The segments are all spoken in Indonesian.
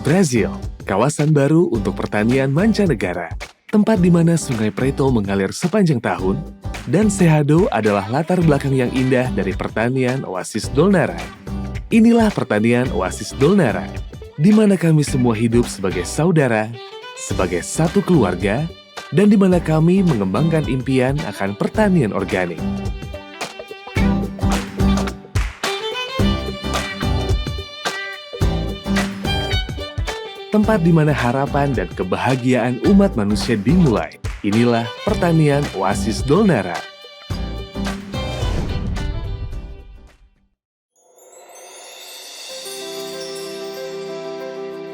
Brazil, kawasan baru untuk pertanian mancanegara. Tempat di mana Sungai Preto mengalir sepanjang tahun, dan Cerrado adalah latar belakang yang indah dari pertanian Oasis Dolnara. Inilah pertanian Oasis Dolnara, di mana kami semua hidup sebagai saudara, sebagai satu keluarga, dan di mana kami mengembangkan impian akan pertanian organik. Tempat di mana harapan dan kebahagiaan umat manusia dimulai. Inilah pertanian Oasis Dolnara.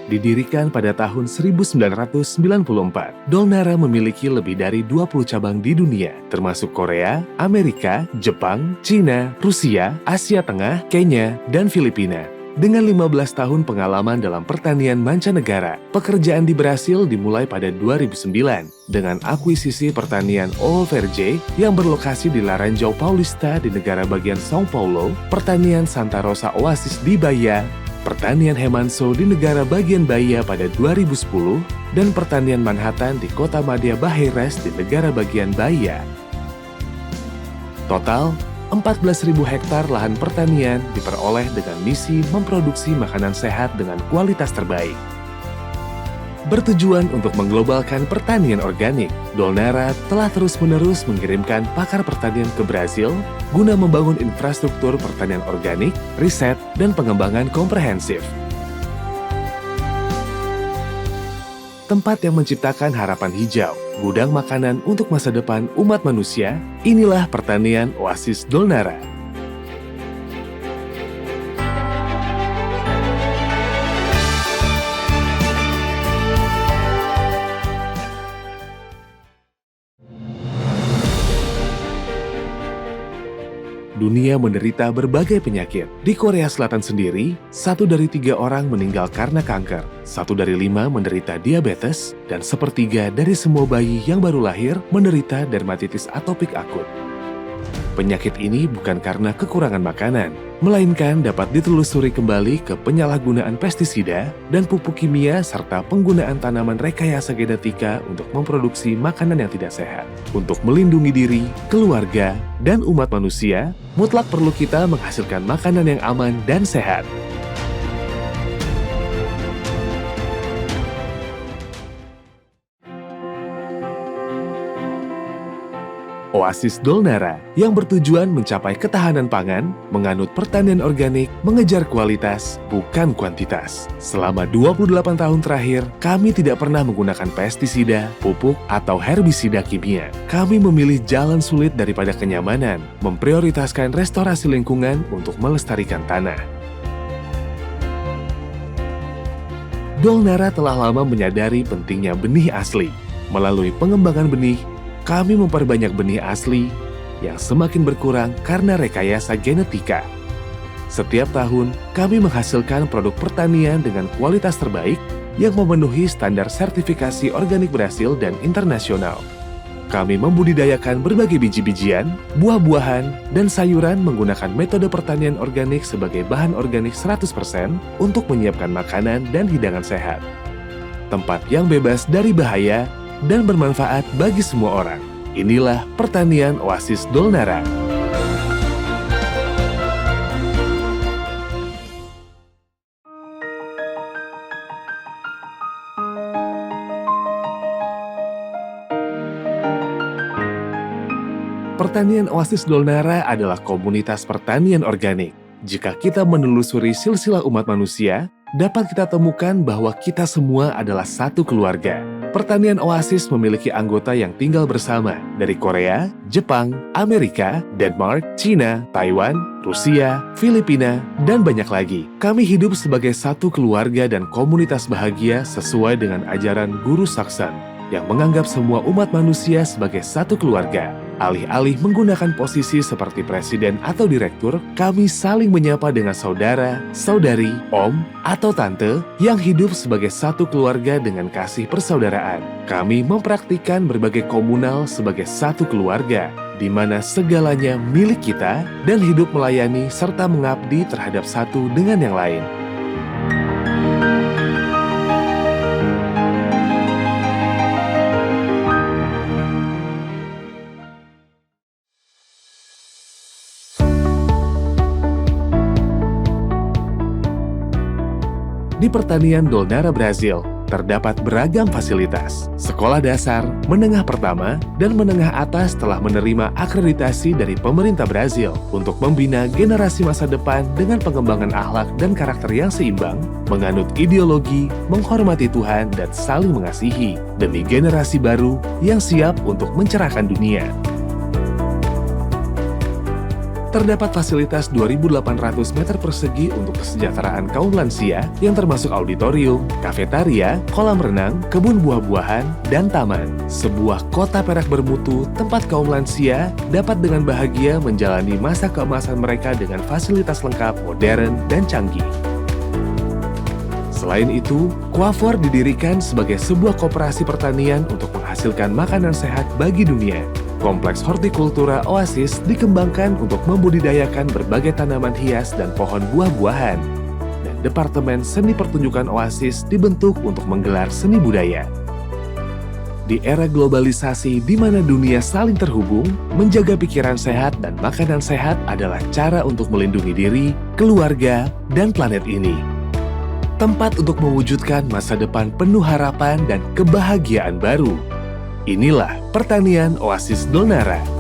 Didirikan pada tahun 1994, Dolnara memiliki lebih dari 20 cabang di dunia, termasuk Korea, Amerika, Jepang, Cina, Rusia, Asia Tengah, Kenya, dan Filipina. Dengan 15 tahun pengalaman dalam pertanian mancanegara, pekerjaan di Brasil dimulai pada 2009 dengan akuisisi pertanian Olverge yang berlokasi di Laranjal Paulista di negara bagian São Paulo, pertanian Santa Rosa Oasis di Bahia, pertanian Remanso di negara bagian Bahia pada 2010, dan pertanian Manhattan di kota Madhya Bhairas di negara bagian Bahia. Total, 14.000 hektar lahan pertanian diperoleh dengan misi memproduksi makanan sehat dengan kualitas terbaik. Bertujuan untuk mengglobalkan pertanian organik, Dolnara telah terus-menerus mengirimkan pakar pertanian ke Brasil guna membangun infrastruktur pertanian organik, riset, dan pengembangan komprehensif. Tempat yang menciptakan harapan hijau, gudang makanan untuk masa depan umat manusia, inilah pertanian Oasis Dolnara. Dunia menderita berbagai penyakit. Di Korea Selatan sendiri, 1 dari 3 orang meninggal karena kanker, 1 dari 5 menderita diabetes, dan 1/3 dari semua bayi yang baru lahir menderita dermatitis atopik akut. Penyakit ini bukan karena kekurangan makanan, melainkan dapat ditelusuri kembali ke penyalahgunaan pestisida dan pupuk kimia serta penggunaan tanaman rekayasa genetika untuk memproduksi makanan yang tidak sehat. Untuk melindungi diri, keluarga, dan umat manusia, mutlak perlu kita menghasilkan makanan yang aman dan sehat. Oasis Dolnara yang bertujuan mencapai ketahanan pangan, menganut pertanian organik, mengejar kualitas, bukan kuantitas. Selama 28 tahun terakhir, kami tidak pernah menggunakan pestisida, pupuk, atau herbisida kimia. Kami memilih jalan sulit daripada kenyamanan, memprioritaskan restorasi lingkungan untuk melestarikan tanah. Dolnara telah lama menyadari pentingnya benih asli. Melalui pengembangan benih, kami memperbanyak benih asli yang semakin berkurang karena rekayasa genetika. Setiap tahun, kami menghasilkan produk pertanian dengan kualitas terbaik yang memenuhi standar sertifikasi organik Brasil dan internasional. Kami membudidayakan berbagai biji-bijian, buah-buahan, dan sayuran menggunakan metode pertanian organik sebagai bahan organik 100% untuk menyiapkan makanan dan hidangan sehat. Tempat yang bebas dari bahaya dan bermanfaat bagi semua orang. Inilah pertanian Oasis Dolnara. Pertanian Oasis Dolnara adalah komunitas pertanian organik. Jika kita menelusuri silsilah umat manusia, dapat kita temukan bahwa kita semua adalah satu keluarga. Pertanian Oasis memiliki anggota yang tinggal bersama dari Korea, Jepang, Amerika, Denmark, Cina, Taiwan, Rusia, Filipina, dan banyak lagi. Kami hidup sebagai satu keluarga dan komunitas bahagia sesuai dengan ajaran Guru Saksan yang menganggap semua umat manusia sebagai satu keluarga. Alih-alih menggunakan posisi seperti presiden atau direktur, kami saling menyapa dengan saudara, saudari, om, atau tante yang hidup sebagai satu keluarga dengan kasih persaudaraan. Kami mempraktikkan berbagai komunal sebagai satu keluarga, di mana segalanya milik kita dan hidup melayani serta mengabdi terhadap satu dengan yang lain. Di pertanian Dolnara, Brazil, terdapat beragam fasilitas. Sekolah dasar, menengah pertama, dan menengah atas telah menerima akreditasi dari pemerintah Brazil untuk membina generasi masa depan dengan pengembangan akhlak dan karakter yang seimbang, menganut ideologi, menghormati Tuhan, dan saling mengasihi demi generasi baru yang siap untuk mencerahkan dunia. Terdapat fasilitas 2.800 meter persegi untuk kesejahteraan kaum lansia yang termasuk auditorium, kafetaria, kolam renang, kebun buah-buahan, dan taman. Sebuah kota perak bermutu tempat kaum lansia dapat dengan bahagia menjalani masa keemasan mereka dengan fasilitas lengkap, modern, dan canggih. Selain itu, Quafor didirikan sebagai sebuah koperasi pertanian untuk menghasilkan makanan sehat bagi dunia. Kompleks hortikultura Oasis dikembangkan untuk membudidayakan berbagai tanaman hias dan pohon buah-buahan. Dan Departemen Seni Pertunjukan Oasis dibentuk untuk menggelar seni budaya. Di era globalisasi di mana dunia saling terhubung, menjaga pikiran sehat dan makanan sehat adalah cara untuk melindungi diri, keluarga, dan planet ini. Tempat untuk mewujudkan masa depan penuh harapan dan kebahagiaan baru. Inilah Pertanian Oasis Dolnara.